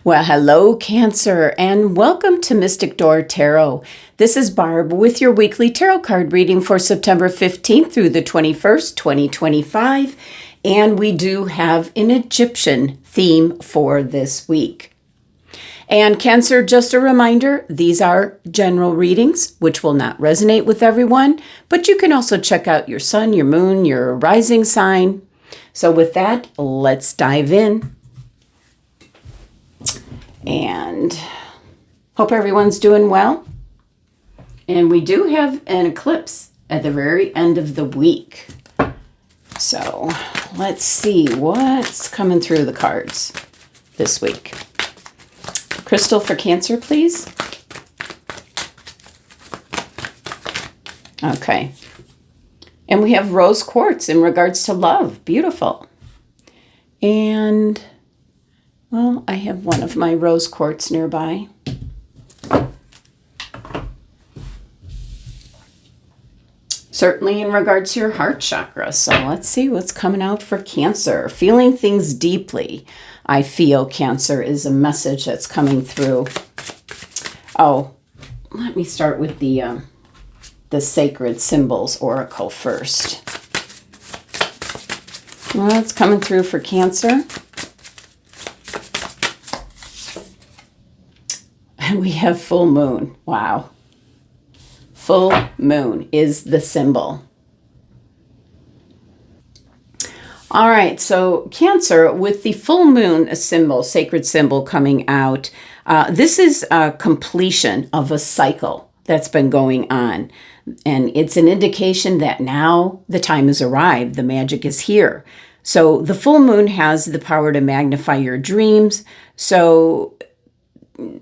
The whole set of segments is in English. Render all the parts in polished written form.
Well, hello, Cancer, and welcome to Mystic Door Tarot. This is Barb with your weekly tarot card reading for September 15th through the 21st, 2025. And we do have an Egyptian theme for this week. And Cancer, just a reminder, these are general readings, which will not resonate with everyone, but you can also check out your sun, your moon, your rising sign. So with that, let's dive in. And hope everyone's doing well. And we do have an eclipse at the very end of the week. So let's see what's coming through the cards this week. Crystal for Cancer, please. Okay. And we have rose quartz in regards to love. Beautiful. And well, I have one of my rose quartz nearby. Certainly in regards to your heart chakra. So let's see what's coming out for Cancer. Feeling things deeply. I feel Cancer is a message that's coming through. Oh, let me start with the Sacred Symbols Oracle first. Well, it's coming through for Cancer. And we have full moon. Wow. Full moon is the symbol. All right, so Cancer, with the full moon symbol, sacred symbol coming out, this is a completion of a cycle that's been going on. And it's an indication that now the time has arrived. The magic is here. So the full moon has the power to magnify your dreams. So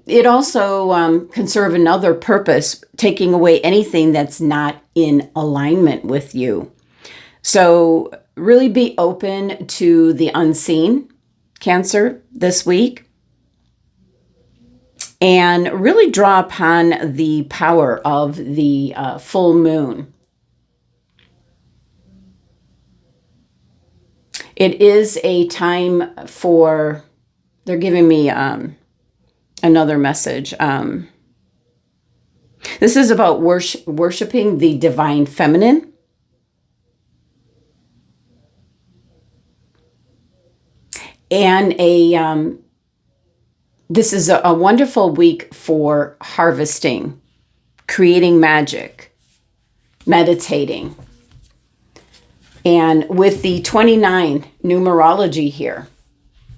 it also can serve another purpose, taking away anything that's not in alignment with you. So really be open to the unseen, Cancer, this week. And really draw upon the power of the full moon. It is a time for, they're giving me another message. This is about worshiping the divine feminine. And this is a wonderful week for harvesting, creating magic, meditating. And with the 29 numerology here,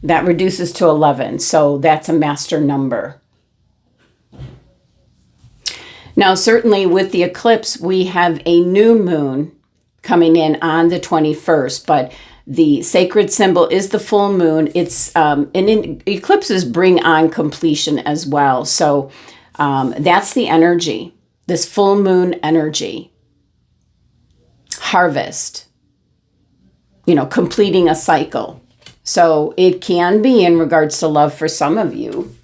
that reduces to 11, so that's a master number. Now, certainly with the eclipse, we have a new moon coming in on the 21st, but the sacred symbol is the full moon. It's eclipses bring on completion as well. So that's the energy, this full moon energy. Harvest, completing a cycle. So it can be in regards to love for some of you.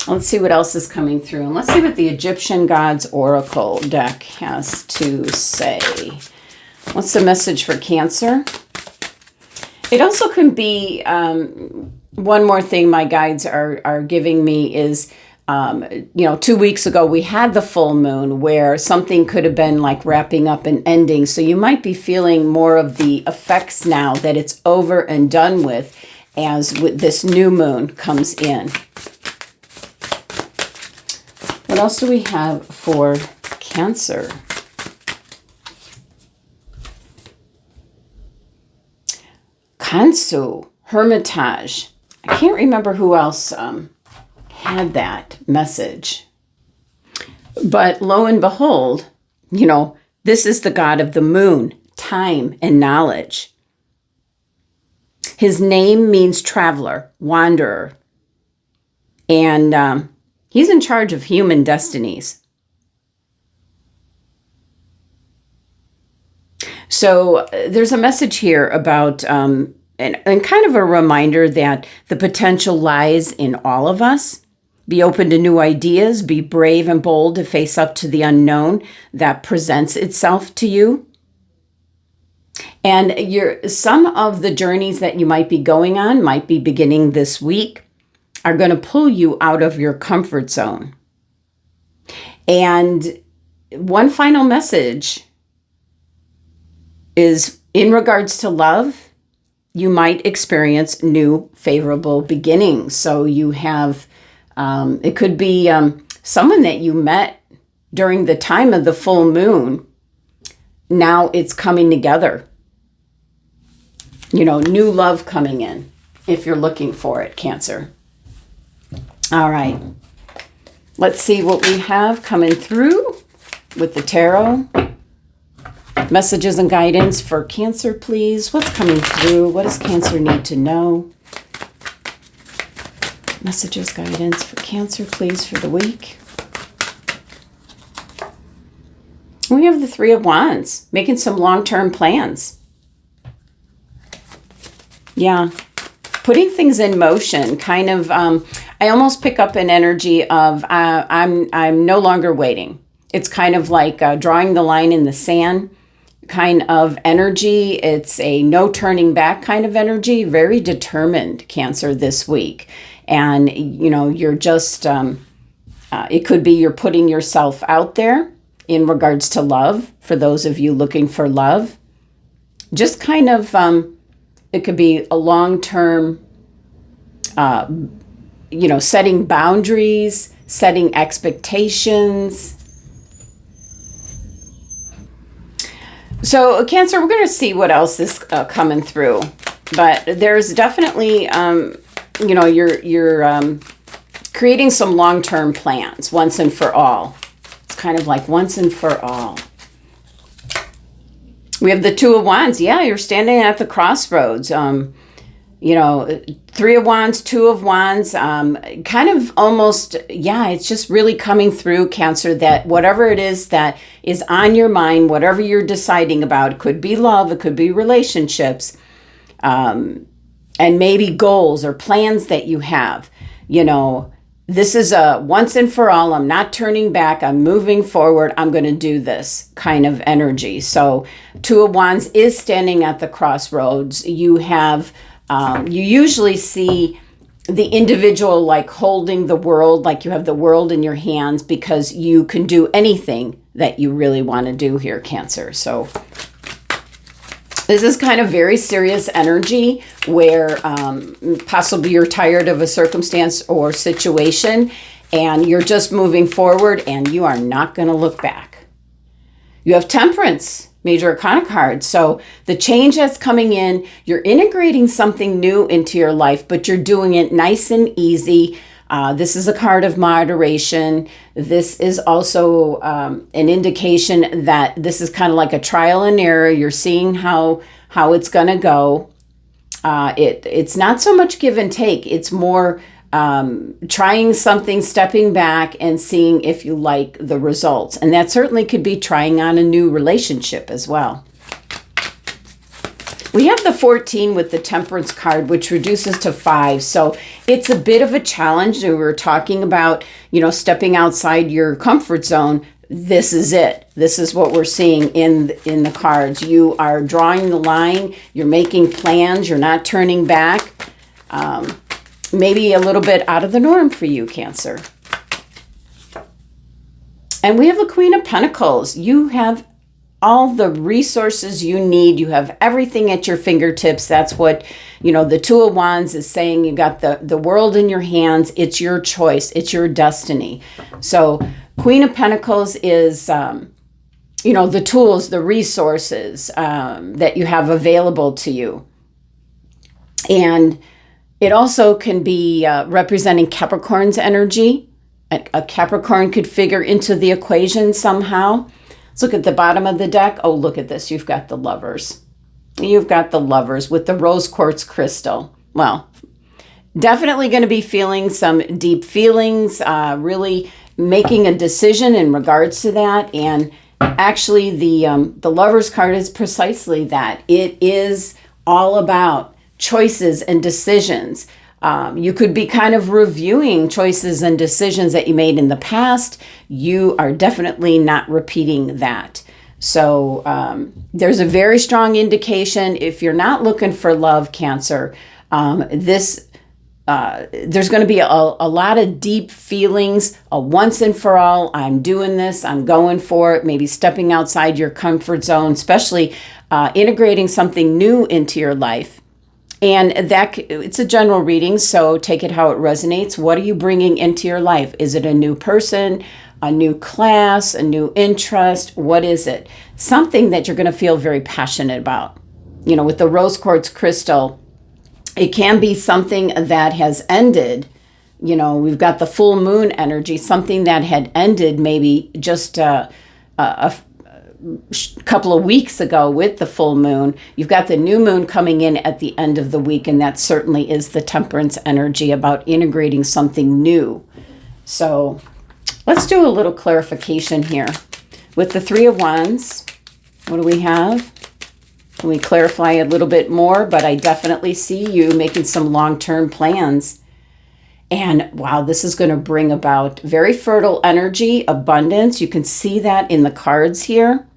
Let's see what else is coming through. And let's see what the Egyptian Gods Oracle deck has to say. What's the message for Cancer? It also can be, one more thing my guides are giving me is, 2 weeks ago we had the full moon where something could have been like wrapping up and ending. So you might be feeling more of the effects now that it's over and done with as this new moon comes in. What else do we have for Cancer? Kansu, Hermitage. I can't remember who else had that message. But lo and behold, this is the god of the moon, time, and knowledge. His name means traveler, wanderer. And he's in charge of human destinies. So there's a message here about, and kind of a reminder that the potential lies in all of us. Be open to new ideas, be brave and bold to face up to the unknown that presents itself to you. And some of the journeys that you might be going on might be beginning this week. are going to pull you out of your comfort zone. And one final message is in regards to love, you might experience new favorable beginnings. So you have, it could be someone that you met during the time of the full moon. Now it's coming together. You know, new love coming in if you're looking for it, Cancer. All right. Let's see what we have coming through with the tarot. Messages and guidance for Cancer, please. What's coming through? What does Cancer need to know? Messages, guidance for Cancer, please, for the week. We have the Three of Wands, making some long-term plans. Yeah, putting things in motion, kind of, I almost pick up an energy of I'm no longer waiting. It's kind of like drawing the line in the sand kind of energy. It's a no turning back kind of energy, very determined, Cancer, this week. And, you know, you're just, it could be you're putting yourself out there in regards to love, for those of you looking for love. Just kind of, it could be a long-term, you know, setting boundaries, setting expectations. So Cancer, we're going to see what else is coming through. But there's definitely, you know, you're creating some long-term plans once and for all. It's kind of like once and for all. We have the Two of Wands. Yeah, you're standing at the crossroads. You know, Three of Wands, Two of Wands, kind of almost, yeah, it's just really coming through, Cancer, that whatever it is that is on your mind, whatever you're deciding about, it could be love, it could be relationships, and maybe goals or plans that you have. You know, this is a once and for all, I'm not turning back, I'm moving forward, I'm going to do this kind of energy. So Two of Wands is standing at the crossroads. You have, you usually see the individual like holding the world, like you have the world in your hands, because you can do anything that you really want to do here, Cancer. So this is kind of very serious energy where possibly you're tired of a circumstance or situation and you're just moving forward and you are not going to look back. You have Temperance, Major Arcana card. So the change that's coming in, you're integrating something new into your life, but you're doing it nice and easy. This is a card of moderation. This is also an indication that this is kind of like a trial and error. You're seeing how it's going to go. It's not so much give and take. It's more trying something, stepping back and seeing if you like the results. And that certainly could be trying on a new relationship as well. We have the 14 with the Temperance card, which reduces to 5. So it's a bit of a challenge. We were talking about, you know, stepping outside your comfort zone. This is it. This is what we're seeing in the cards. You are drawing the line. You're making plans. You're not turning back. Maybe a little bit out of the norm for you, Cancer. And we have a Queen of Pentacles. You have all the resources you need. You have everything at your fingertips. That's what, you know, the Two of Wands is saying. You got the world in your hands. It's your choice. It's your destiny. So Queen of Pentacles is, you know, the tools, the resources that you have available to you. And it also can be representing Capricorn's energy. A Capricorn could figure into the equation somehow. Let's look at the bottom of the deck. Oh, look at this. You've got the Lovers. You've got the Lovers with the rose quartz crystal. Well, definitely going to be feeling some deep feelings, really making a decision in regards to that. And actually, the Lovers card is precisely that. It is all about choices and decisions. You could be kind of reviewing choices and decisions that you made in the past. You are definitely not repeating that. So there's a very strong indication if you're not looking for love, Cancer, this there's going to be a lot of deep feelings, a once and for all, I'm doing this, I'm going for it, maybe stepping outside your comfort zone, especially integrating something new into your life. And that it's a general reading, so take it how it resonates. What are you bringing into your life? Is it a new person, a new class, a new interest? What is it? Something that you're going to feel very passionate about. You know, with the rose quartz crystal, it can be something that has ended. You know, we've got the full moon energy, something that had ended maybe just a couple of weeks ago with the full moon. You've got the new moon coming in at the end of the week, and that certainly is the temperance energy about integrating something new. So let's do a little clarification here. With the Three of Wands, what do we have? Can we clarify a little bit more? But I definitely see you making some long-term plans. And wow, this is going to bring about very fertile energy, abundance. You can see that in the cards here.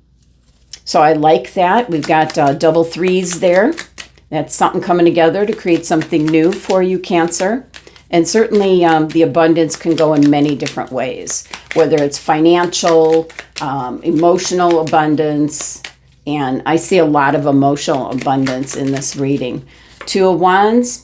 So I like that. We've got double threes there. That's something coming together to create something new for you, Cancer. And certainly the abundance can go in many different ways, whether it's financial, emotional abundance. And I see a lot of emotional abundance in this reading. Two of Wands.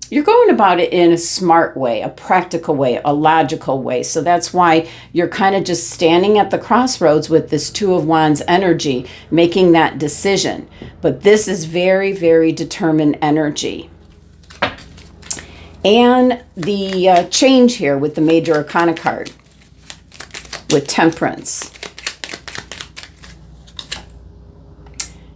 You're going about it in a smart way, a practical way, a logical way. So that's why you're kind of just standing at the crossroads with this Two of Wands energy, making that decision. But this is very, very determined energy. And the change here with the Major Arcana card, with Temperance.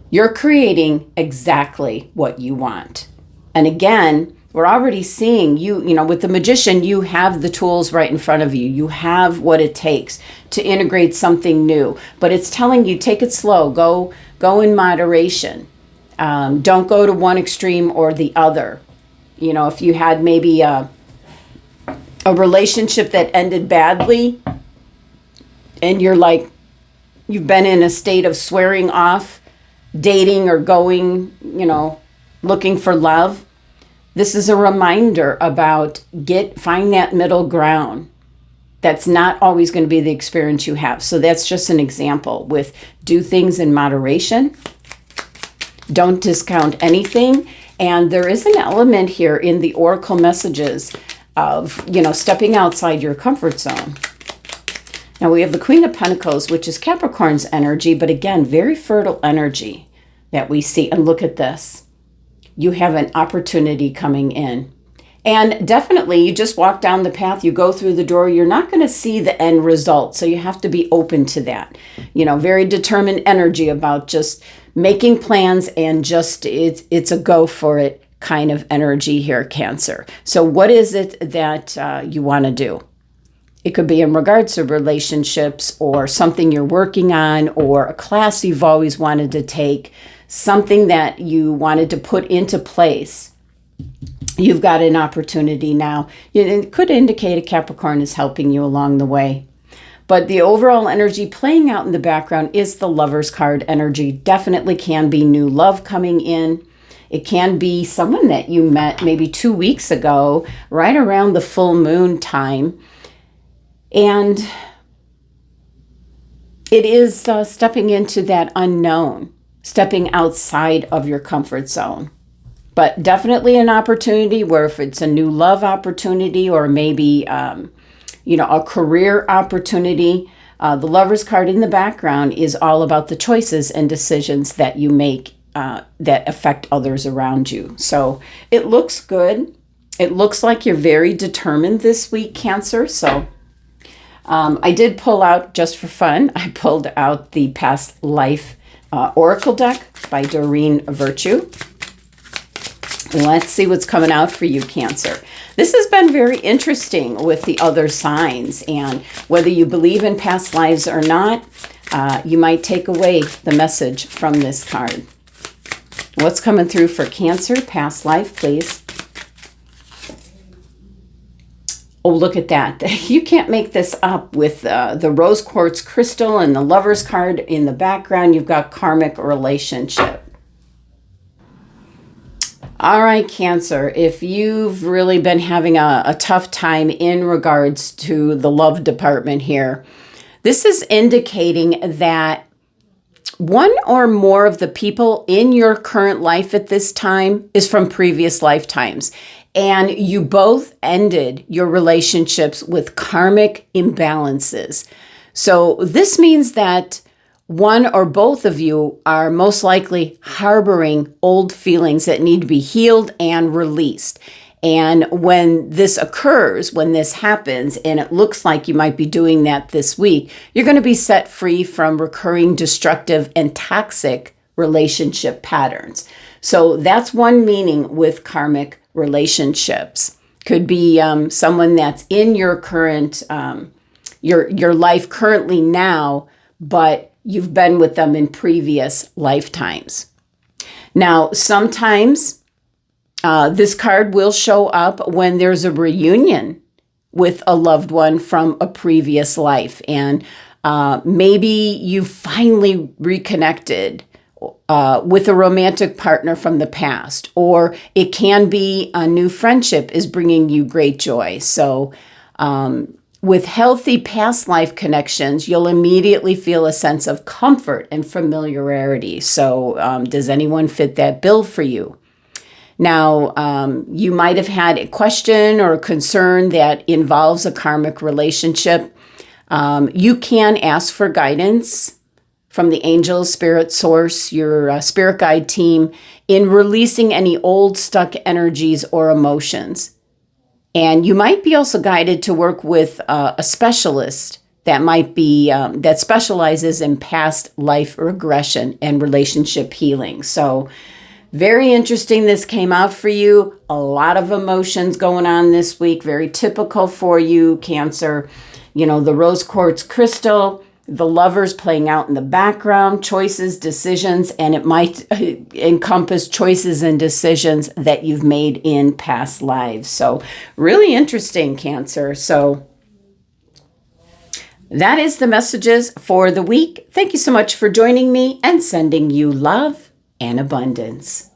You're creating exactly what you want. And again, we're already seeing you know, with the Magician, you have the tools right in front of you. You have what it takes to integrate something new. But it's telling you, take it slow. Go in moderation. Don't go to one extreme or the other. You know, if you had maybe a relationship that ended badly, and you're like, you've been in a state of swearing off, dating or going, you know, looking for love. This is a reminder about find that middle ground. That's not always going to be the experience you have. So that's just an example with do things in moderation. Don't discount anything. And there is an element here in the oracle messages of, you know, stepping outside your comfort zone. Now we have the Queen of Pentacles, which is Capricorn's energy, but again, very fertile energy that we see. And look at this. You have an opportunity coming in. And definitely, you just walk down the path, you go through the door, you're not going to see the end result. So you have to be open to that. You know, very determined energy about just making plans and just it's a go for it kind of energy here, Cancer. So what is it that you want to do? It could be in regards to relationships or something you're working on or a class you've always wanted to take, something that you wanted to put into place. You've got an opportunity now. It could indicate a Capricorn is helping you along the way. But the overall energy playing out in the background is the Lover's card energy. Definitely can be new love coming in. It can be someone that you met maybe 2 weeks ago, right around the full moon time. And it is stepping into that unknown, stepping outside of your comfort zone. But definitely an opportunity where if it's a new love opportunity or maybe, you know, a career opportunity, the Lover's card in the background is all about the choices and decisions that you make that affect others around you. So it looks good. It looks like you're very determined this week, Cancer. So I did pull out, just for fun, I pulled out the Past Life Oracle deck by Doreen Virtue. Let's see what's coming out for you, Cancer. This has been very interesting with the other signs, and whether you believe in past lives or not, you might take away the message from this card. What's coming through for Cancer? Past life, please. Oh, look at that. You can't make this up with the rose quartz crystal and the Lover's card in the background. You've got karmic relationship. All right, Cancer, if you've really been having a tough time in regards to the love department here, this is indicating that one or more of the people in your current life at this time is from previous lifetimes. And you both ended your relationships with karmic imbalances. So this means that one or both of you are most likely harboring old feelings that need to be healed and released. And when this occurs, when this happens, and it looks like you might be doing that this week, you're going to be set free from recurring destructive and toxic relationship patterns. So that's one meaning with karmic relationships. Could be someone that's in your current, your life currently now, but you've been with them in previous lifetimes. Now, sometimes this card will show up when there's a reunion with a loved one from a previous life. And maybe you finally reconnected with a romantic partner from the past. Or it can be a new friendship is bringing you great joy. So with healthy past life connections, you'll immediately feel a sense of comfort and familiarity. So does anyone fit that bill for you? Now, you might have had a question or a concern that involves a karmic relationship. You can ask for guidance from the angel, spirit source, your spirit guide team in releasing any old stuck energies or emotions. And you might be also guided to work with a specialist that might be, that specializes in past life regression and relationship healing. So very interesting this came out for you. A lot of emotions going on this week. Very typical for you, Cancer. You know, the rose quartz crystal, the lovers playing out in the background, choices, decisions, and it might encompass choices and decisions that you've made in past lives. So really interesting, Cancer. So that is the messages for the week. Thank you so much for joining me and sending you love and abundance.